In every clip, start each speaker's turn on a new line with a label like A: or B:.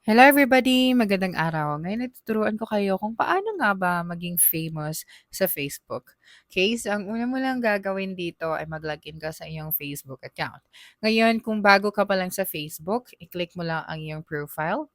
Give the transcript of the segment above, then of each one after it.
A: Hello everybody! Magandang araw. Ngayon ituturuan ko kayo kung paano nga ba maging famous sa Facebook. Okay, so ang una mo lang gagawin dito ay mag-login ka sa iyong Facebook account. Ngayon, kung bago ka pa lang sa Facebook, i-click mo lang ang iyong profile.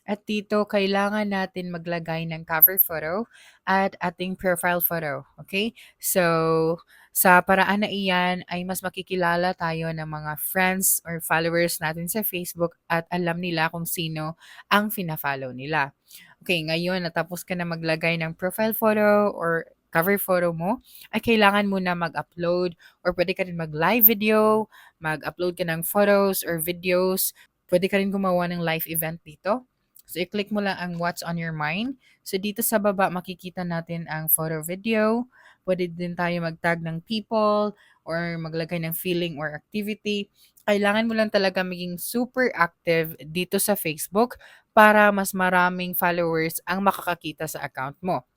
A: At dito, kailangan natin maglagay ng cover photo at ating profile photo. Okay? So, sa paraan na iyan ay mas makikilala tayo ng mga friends or followers natin sa Facebook at alam nila kung sino ang fina-follow nila. Okay, ngayon natapos ka na maglagay ng profile photo or cover photo mo, ay kailangan mo na mag-upload or pwede ka rin mag-live video, mag-upload ka ng photos or videos. Pwede ka rin gumawa ng live event dito. So, i-click mo lang ang what's on your mind. So, dito sa baba, makikita natin ang photo video. Pwede din tayo mag-tag ng people or maglagay ng feeling or activity. Kailangan mo lang talaga maging super active dito sa Facebook para mas maraming followers ang makakakita sa account mo.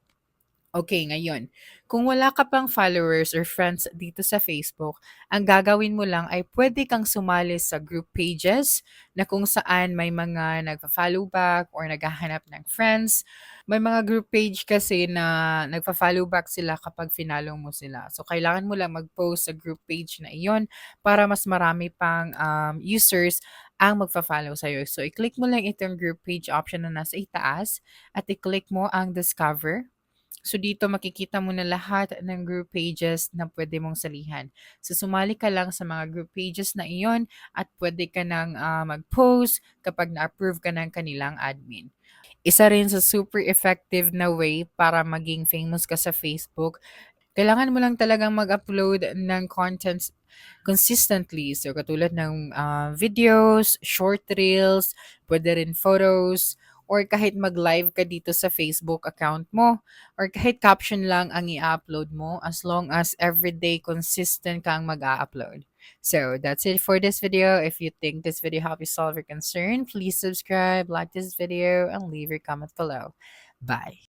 A: Okay, ngayon, kung wala ka pang followers or friends dito sa Facebook, ang gagawin mo lang ay pwede kang sumali sa group pages na kung saan may mga nagfa-follow back or naghahanap ng friends. May mga group page kasi na nagfa-follow back sila kapag finalo mo sila. So, kailangan mo lang mag-post sa group page na iyon para mas marami pang users ang magfa-follow sa'yo. So, i-click mo lang itong group page option na nasa itaas at i-click mo ang discover. So dito makikita mo na lahat ng group pages na pwede mong salihan. So sumali ka lang sa mga group pages na iyon at pwede ka nang mag-post kapag na-approve ka ng kanilang admin. Isa rin sa super effective na way para maging famous ka sa Facebook, kailangan mo lang talagang mag-upload ng contents consistently. So, katulad ng videos, short reels, pwede rin photos, or kahit mag-live ka dito sa Facebook account mo, or kahit caption lang ang i-upload mo as long as everyday consistent kang mag-upload. So, that's it for this video. If you think this video helped you solve your concern, please subscribe, like this video, and leave your comment below. Bye.